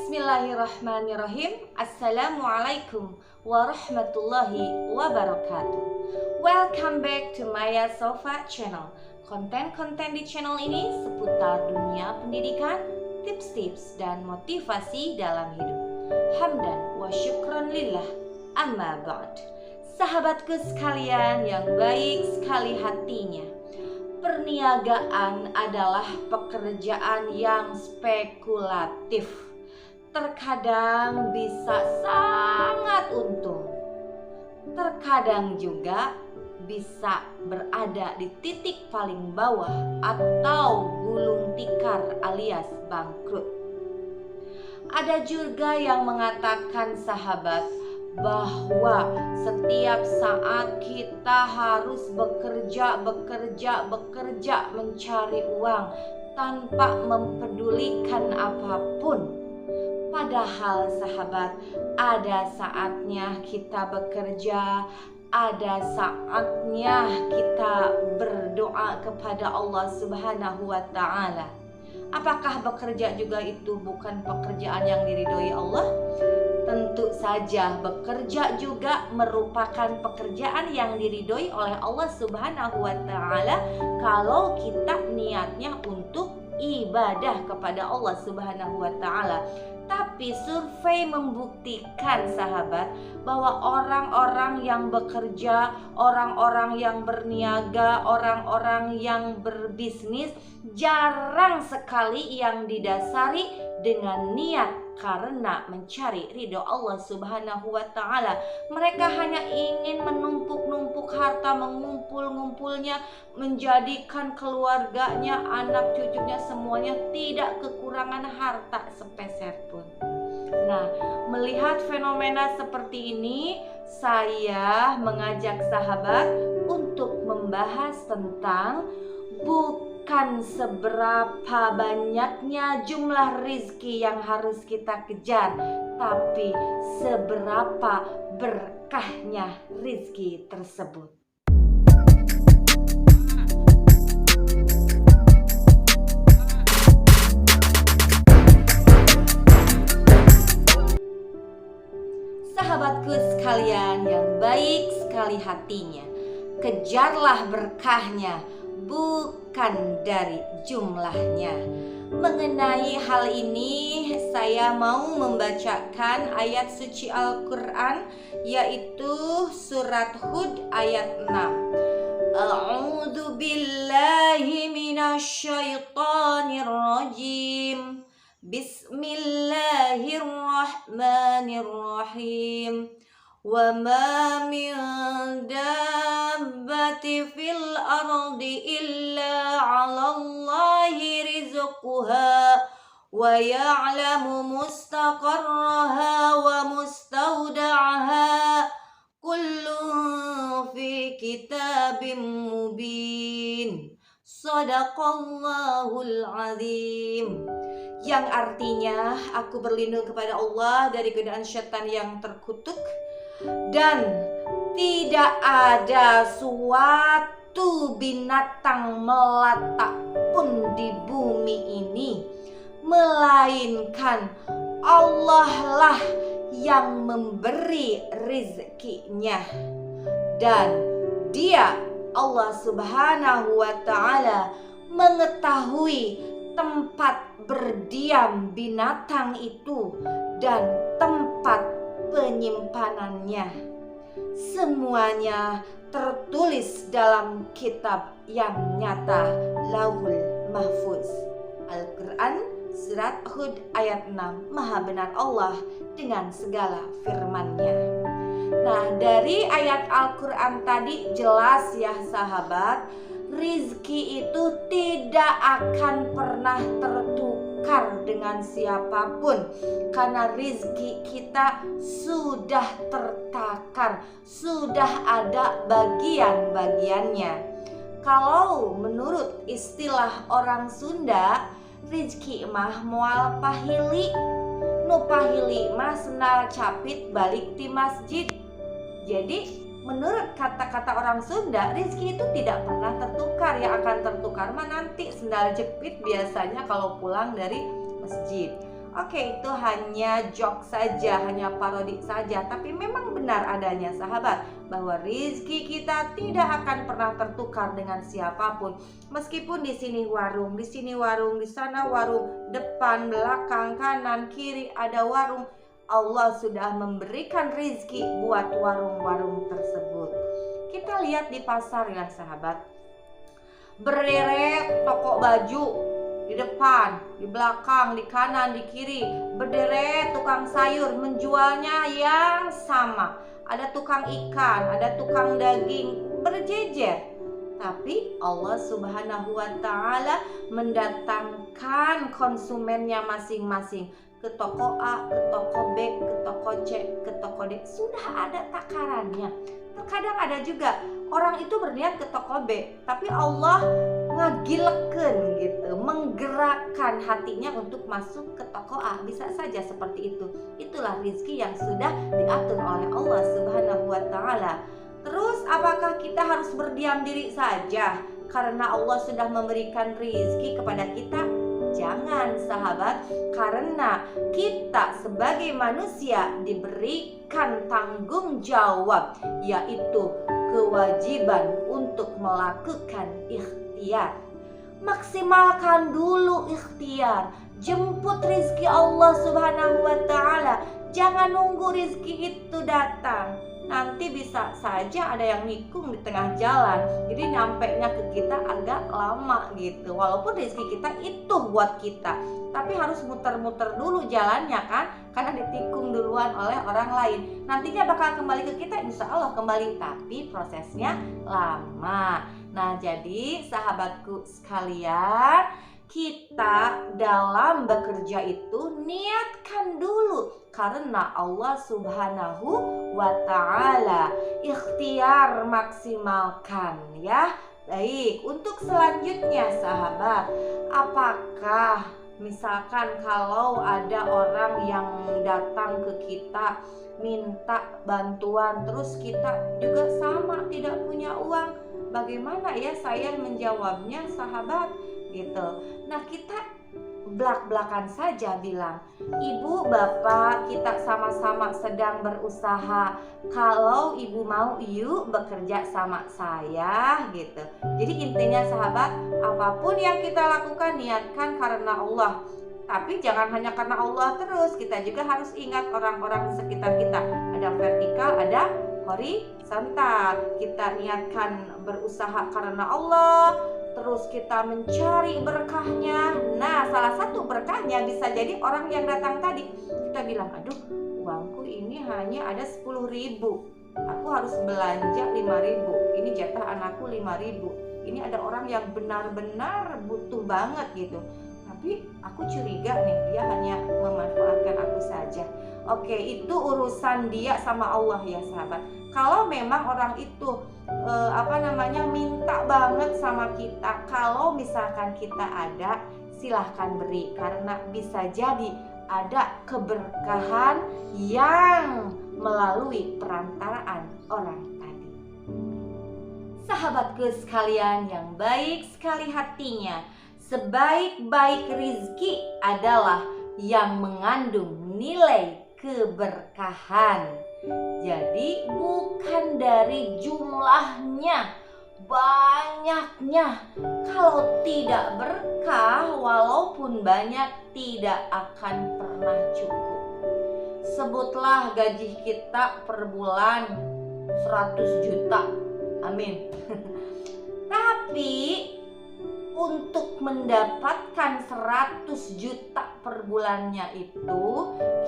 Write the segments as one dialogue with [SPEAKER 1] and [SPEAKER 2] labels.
[SPEAKER 1] Bismillahirrahmanirrahim. Assalamualaikum warahmatullahi wabarakatuh. Welcome back to Maya Sofa Channel. Konten-konten di channel ini seputar dunia pendidikan, tips-tips dan motivasi dalam hidup. Hamdan wa syukran lillah, amma ba'd. Sahabatku sekalian yang baik sekali hatinya, perniagaan adalah pekerjaan yang spekulatif. Terkadang bisa sangat untung, terkadang juga bisa berada di titik paling bawah atau gulung tikar alias bangkrut. Ada juga yang mengatakan sahabat bahwa setiap saat kita harus bekerja mencari uang tanpa mempedulikan apapun. Padahal sahabat, ada saatnya kita bekerja, ada saatnya kita berdoa kepada Allah Subhanahu wa Ta'ala. Apakah bekerja juga itu bukan pekerjaan yang diridhoi Allah? Tentu saja bekerja juga merupakan pekerjaan yang diridhoi oleh Allah Subhanahu wa Ta'ala kalau kita niatnya untuk ibadah kepada Allah Subhanahu wa Ta'ala. Tapi survei membuktikan sahabat bahwa orang-orang yang bekerja, orang-orang yang berniaga, orang-orang yang berbisnis jarang sekali yang didasari dengan niat karena mencari ridho Allah Subhanahu wa Ta'ala. Mereka hanya ingin menumpuk-numpuk harta, mengumpul-ngumpulnya, menjadikan keluarganya, anak cucunya semuanya tidak kekurangan harta sepeser pun. Nah, melihat fenomena seperti ini, saya mengajak sahabat untuk membahas tentang bukan seberapa banyaknya jumlah rizki yang harus kita kejar, tapi seberapa berkahnya rizki tersebut. Sahabatku sekalian yang baik sekali hatinya, kejarlah berkahnya, bukan dari jumlahnya. Mengenai hal ini, saya mau membacakan ayat suci Al-Quran, yaitu surat Hud ayat 6. A'udzu billahi minasyaitonir rajim. Bismillahirrahmanirrahim. Wa ma min dabbati fil ardi illa 'alallahi rizquha wa ya'lamu mustaqarraha wa mustawda'aha kullun fi kitabim mubin. Shadaqallahul azim. Yang artinya, aku berlindung kepada Allah dari godaan syaitan yang terkutuk, dan tidak ada suatu binatang melata pun di bumi ini melainkan Allah lah yang memberi rizkinya, dan Dia, Allah Subhanahu wa Ta'ala, mengetahui tempat berdiam binatang itu dan tempat penyimpanannya. Semuanya tertulis dalam kitab yang nyata, Lauhul Mahfuz. Al-Quran surat Hud ayat 6. Maha benar Allah dengan segala firman-Nya. Nah, dari ayat Al-Quran tadi jelas ya sahabat, rizki itu tidak akan pernah tertukar dengan siapapun, karena rizki kita sudah tertakar, sudah ada bagian-bagiannya. Kalau menurut istilah orang Sunda, rizki mah moal pahili, nu pahili mah sendal capit balik ti masjid. Jadi menurut kata-kata orang Sunda, rizki itu tidak pernah tertukar. Yang akan tertukar mah nanti sendal jepit biasanya kalau pulang dari masjid. Oke, itu hanya joke saja, hanya parodi saja. Tapi memang benar adanya sahabat, bahwa rizki kita tidak akan pernah tertukar dengan siapapun. Meskipun di sini warung, di sini warung, di sana warung, depan, belakang, kanan, kiri ada warung, Allah sudah memberikan rizki buat warung-warung tersebut. Kita lihat di pasar ya sahabat, berderet toko baju di depan, di belakang, di kanan, di kiri, berderet tukang sayur menjualnya yang sama. Ada tukang ikan, ada tukang daging, berjejer. Tapi Allah Subhanahu wa ta'ala mendatangkan konsumennya masing-masing ke toko A, ke toko B, ke toko C, ke toko D. Sudah ada takarannya. Terkadang ada juga orang itu berniat ke toko B, tapi Allah ngagileken gitu, menggerakkan hatinya untuk masuk ke toko A. Bisa saja seperti itu. Itulah rizki yang sudah diatur oleh Allah Subhanahu wa ta'ala. Terus apakah kita harus berdiam diri saja karena Allah sudah memberikan rizki kepada kita? Jangan sahabat, karena kita sebagai manusia diberikan tanggung jawab, yaitu kewajiban untuk melakukan ikhtiar. Maksimalkan dulu ikhtiar, jemput rizki Allah Subhanahu wa ta'ala. Jangan nunggu rizki itu datang. Nanti bisa saja ada yang nikung di tengah jalan, jadi nyampainya ke kita agak lama gitu. Walaupun rezeki kita itu buat kita, tapi harus muter-muter dulu jalannya kan, karena ditikung duluan oleh orang lain. Nantinya bakal kembali ke kita, insya Allah kembali, tapi prosesnya lama. Nah jadi sahabatku sekalian, kita dalam bekerja itu niatkan dulu karena Allah Subhanahu wa ta'ala. Ikhtiar maksimalkan ya. Baik, untuk selanjutnya sahabat, apakah misalkan kalau ada orang yang datang ke kita minta bantuan, terus kita juga sama tidak punya uang, bagaimana ya saya menjawabnya sahabat gitu. Nah kita belak-belakan saja bilang, ibu bapak kita sama-sama sedang berusaha, kalau ibu mau yuk bekerja sama saya gitu. Jadi intinya sahabat, apapun yang kita lakukan niatkan karena Allah. Tapi jangan hanya karena Allah terus, kita juga harus ingat orang-orang di sekitar kita. Ada vertikal, ada horizontal. Kita niatkan berusaha karena Allah, terus kita mencari berkahnya. Nah salah satu berkahnya bisa jadi orang yang datang tadi, kita bilang, aduh uangku ini hanya ada 10.000, aku harus belanja 5.000, ini jatah anakku 5.000, ini ada orang yang benar-benar butuh banget gitu, tapi aku curiga nih dia hanya memanfaatkan aku saja. Oke, itu urusan dia sama Allah ya sahabat. Kalau memang orang itu minta banget sama kita, kalau misalkan kita ada, silahkan beri, karena bisa jadi ada keberkahan yang melalui perantaraan orang tadi. Sahabatku sekalian yang baik sekali hatinya, sebaik-baik rizki adalah yang mengandung nilai keberkahan. Jadi bukan dari jumlahnya, banyaknya. Kalau tidak berkah, walaupun banyak, tidak akan pernah cukup. Sebutlah gaji kita per bulan 100 juta, amin. Tapi untuk mendapatkan 100 juta per bulannya itu,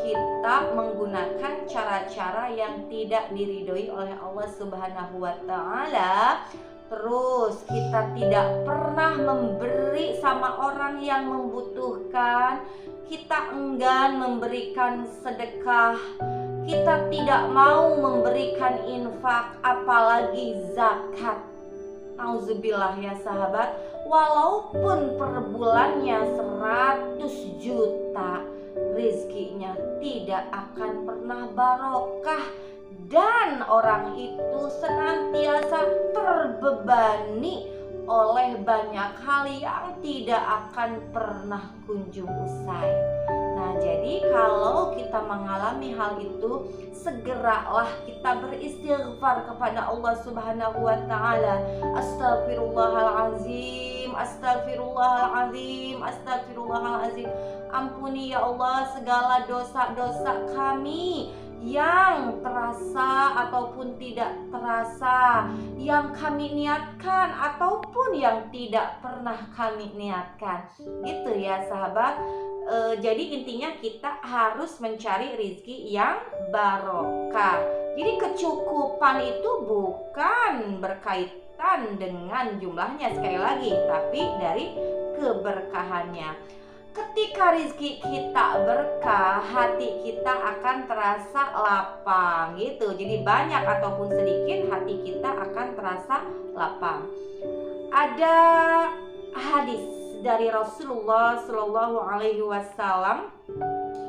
[SPEAKER 1] kita menggunakan cara-cara yang tidak diridhoi oleh Allah Subhanahu wa ta'ala. Terus kita tidak pernah memberi sama orang yang membutuhkan, kita enggan memberikan sedekah, kita tidak mau memberikan infak, apalagi zakat. Nauzubillah ya sahabat, walaupun per bulannya 100 juta, rizkinya tidak akan pernah barokah, dan orang itu senantiasa terbebani oleh banyak hal yang tidak akan pernah kunjung usai. Nah jadi kita mengalami hal itu, segeralah kita beristighfar kepada Allah Subhanahu wa taala. Astagfirullahalazim, astagfirullahalazim, astagfirullahalazim. Ampuni ya Allah segala dosa-dosa kami yang terasa ataupun tidak terasa, yang kami niatkan ataupun yang tidak pernah kami niatkan. Gitu ya sahabat. Jadi intinya kita harus mencari rezeki yang barokah. Jadi kecukupan itu bukan berkaitan dengan jumlahnya sekali lagi, tapi dari keberkahannya. Ketika rezeki kita berkah, hati kita akan terasa lapang gitu. Jadi banyak ataupun sedikit, hati kita akan terasa lapang. Ada hadis dari Rasulullah Shallallahu Alaihi Wasallam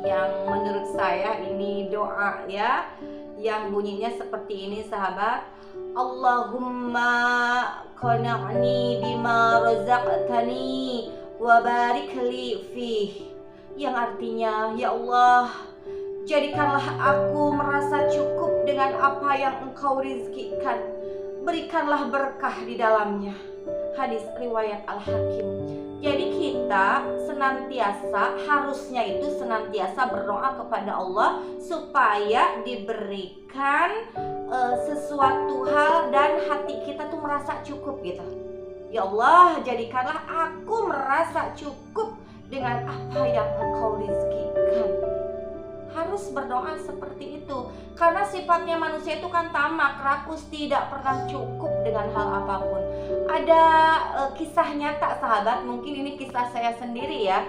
[SPEAKER 1] yang menurut saya ini doa ya, yang bunyinya seperti ini sahabat. Allahumma qana'ni bima razaqtani wa barik li fih, yang artinya ya Allah, jadikanlah aku merasa cukup dengan apa yang Engkau rizkikan, berikanlah berkah di dalamnya. Hadis riwayat Al-Hakim. Jadi kita senantiasa berdoa kepada Allah supaya diberikan sesuatu hal dan hati kita tuh merasa cukup gitu. Ya Allah, jadikanlah aku merasa cukup dengan apa yang Engkau rizkikan. Harus berdoa seperti itu. Karena sifatnya manusia itu kan tamak, rakus, tidak pernah cukup dengan hal apapun. Ada kisah nyata sahabat, mungkin ini kisah saya sendiri ya.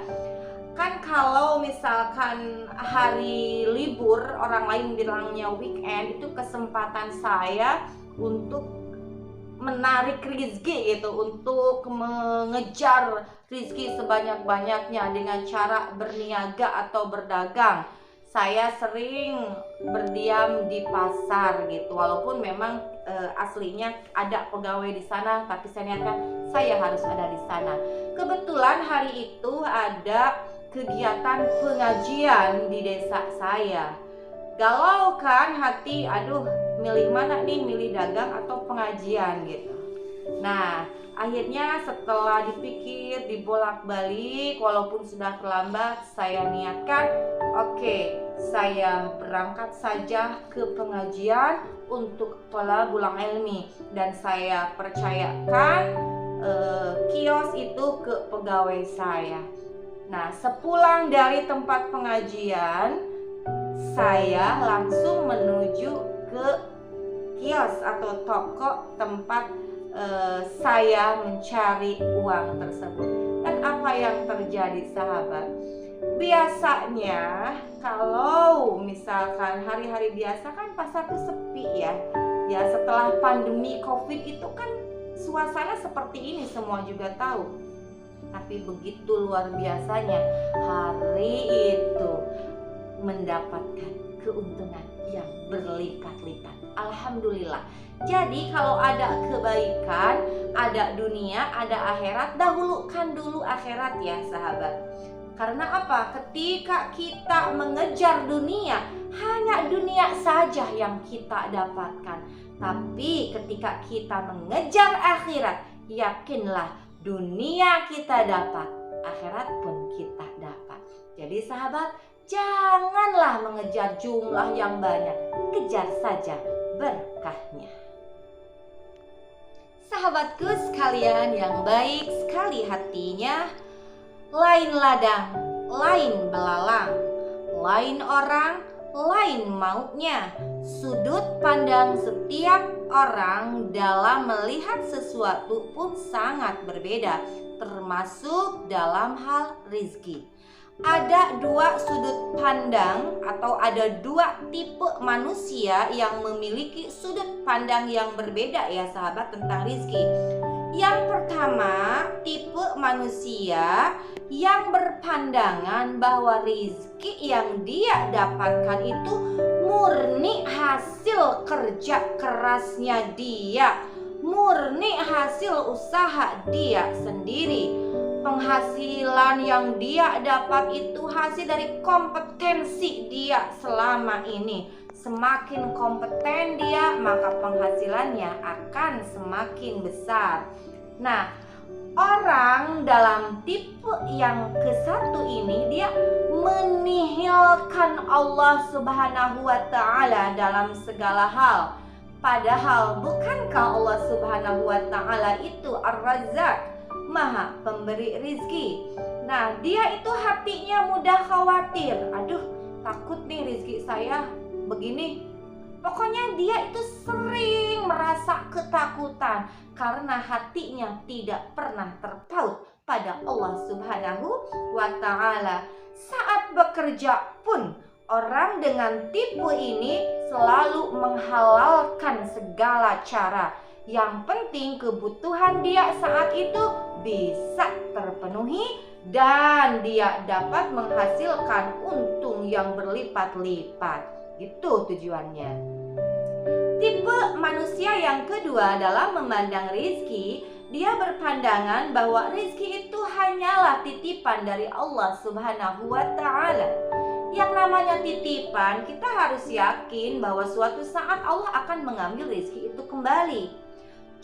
[SPEAKER 1] Kan kalau misalkan hari libur, orang lain bilangnya weekend, itu kesempatan saya untuk menarik rezeki gitu, untuk mengejar rezeki sebanyak-banyaknya dengan cara berniaga atau berdagang. Saya sering berdiam di pasar gitu, walaupun memang aslinya ada pegawai di sana, tapi saya niatkan saya harus ada di sana. Kebetulan hari itu ada kegiatan pengajian di desa saya. Galau kan hati, aduh milih mana nih, milih dagang atau pengajian gitu. Nah akhirnya setelah dipikir, dibolak-balik, walaupun sudah terlambat, saya niatkan oke, saya berangkat saja ke pengajian untuk thalabul ilmi, dan saya percayakan kios itu ke pegawai saya. Nah sepulang dari tempat pengajian, saya langsung menuju ke kios atau toko tempat saya mencari uang tersebut. Dan apa yang terjadi sahabat? Biasanya kalau misalkan hari-hari biasa kan pasar tuh sepi ya. Ya setelah pandemi COVID itu kan suasana seperti ini, semua juga tahu. Tapi begitu luar biasanya hari itu mendapatkan keuntungan yang berlipat-lipat. Alhamdulillah. Jadi kalau ada kebaikan, ada dunia, ada akhirat, dahulukan dulu akhirat ya sahabat. Karena apa? Ketika kita mengejar dunia, hanya dunia saja yang kita dapatkan. Tapi ketika kita mengejar akhirat, yakinlah dunia kita dapat, akhirat pun kita dapat. Jadi sahabat, janganlah mengejar jumlah yang banyak, kejar saja berkahnya. Sahabatku sekalian yang baik sekali hatinya, lain ladang, lain belalang, lain orang, lain maunya. Sudut pandang setiap orang dalam melihat sesuatu pun sangat berbeda, termasuk dalam hal rezeki. Ada dua sudut pandang atau ada dua tipe manusia yang memiliki sudut pandang yang berbeda ya sahabat tentang rezeki. Yang pertama, tipe manusia yang berpandangan bahwa rezeki yang dia dapatkan itu murni hasil kerja kerasnya dia, murni hasil usaha dia sendiri. penghasilan yang dia dapat itu hasil dari kompetensi dia selama ini. Semakin kompeten dia, maka penghasilannya akan semakin besar. Nah, orang dalam tipe yang ke-1 ini, dia menihilkan Allah Subhanahu wa ta'ala dalam segala hal. Padahal bukankah Allah Subhanahu wa ta'ala itu Ar-Razzaq, Maha pemberi rizki. Nah, dia itu hatinya mudah khawatir. Aduh, takut nih rizki saya begini. Pokoknya dia itu sering merasa ketakutan karena hatinya tidak pernah terpaut pada Allah Subhanahu wa ta'ala. Saat bekerja pun, orang dengan tipe ini selalu menghalalkan segala cara. Yang penting kebutuhan dia saat itu bisa terpenuhi dan dia dapat menghasilkan untung yang berlipat-lipat. Itu tujuannya. Tipe manusia yang kedua adalah memandang rizki. Dia berpandangan bahwa rizki itu hanyalah titipan dari Allah Subhanahu wa ta'ala. Yang namanya titipan, kita harus yakin bahwa suatu saat Allah akan mengambil rizki itu kembali.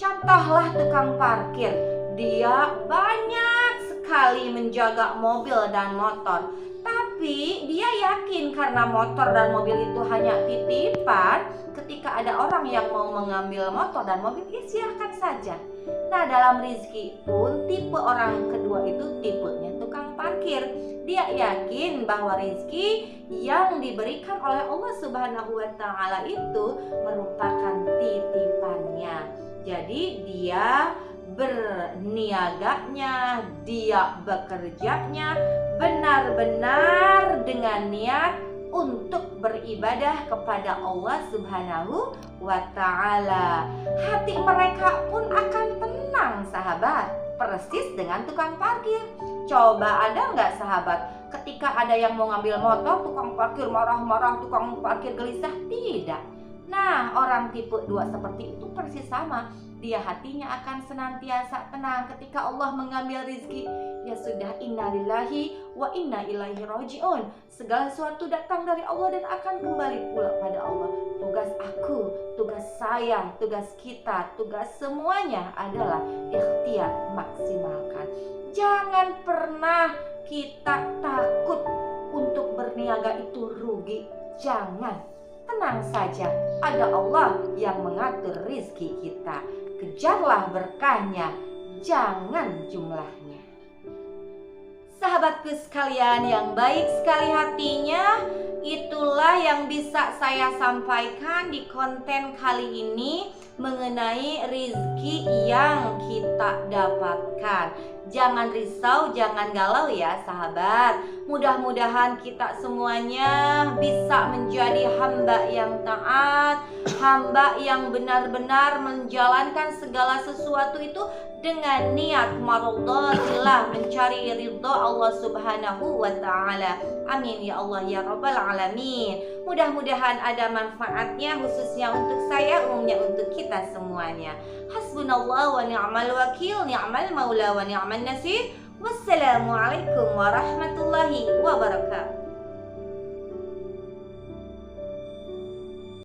[SPEAKER 1] Contohlah tukang parkir. Dia banyak sekali menjaga mobil dan motor, tapi dia yakin karena motor dan mobil itu hanya titipan. Ketika ada orang yang mau mengambil motor dan mobil, ya silahkan saja. Nah, dalam rizki pun tipe orang kedua itu tipenya tukang parkir. Dia yakin bahwa rizki yang diberikan oleh Allah Subhanahu wa ta'ala itu merupakan titipannya. Jadi dia berniaganya, dia bekerjanya benar-benar dengan niat untuk beribadah kepada Allah Subhanahu wa ta'ala. Hati mereka pun akan tenang, sahabat, persis dengan tukang parkir. Coba ada nggak, sahabat, ketika ada yang mau ngambil motor, tukang parkir marah-marah, tukang parkir gelisah? Tidak. Nah, orang tipe 2 seperti itu persis sama. Dia hatinya akan senantiasa tenang ketika Allah mengambil rizki. Ya sudah, innalillahi wa inna ilaihi raji'un. Segala sesuatu datang dari Allah dan akan kembali pula pada Allah. Tugas aku, tugas saya, tugas kita, tugas semuanya adalah ikhtiar maksimalkan. Jangan pernah kita takut untuk berniaga itu rugi. Jangan. Tenang saja, ada Allah yang mengatur rizki kita. Kejarlah berkahnya, jangan jumlahnya. Sahabatku sekalian yang baik sekali hatinya, itulah yang bisa saya sampaikan di konten kali ini mengenai rizki yang kita dapatkan. Jangan risau, jangan galau ya sahabat. Mudah-mudahan kita semuanya bisa menjadi hamba yang taat, hamba yang benar-benar menjalankan segala sesuatu itu dengan niat mardhatillah, mencari ridha Allah Subhanahu wa ta'ala. Amin ya Allah ya Rabbal alamin. Mudah-mudahan ada manfaatnya, khususnya untuk saya, umumnya untuk kita semuanya. Hasbunallah wa ni'mal wakil, ni'mal maula wa ni'mal nasir. Wassalamualaikum warahmatullahi wabarakatuh.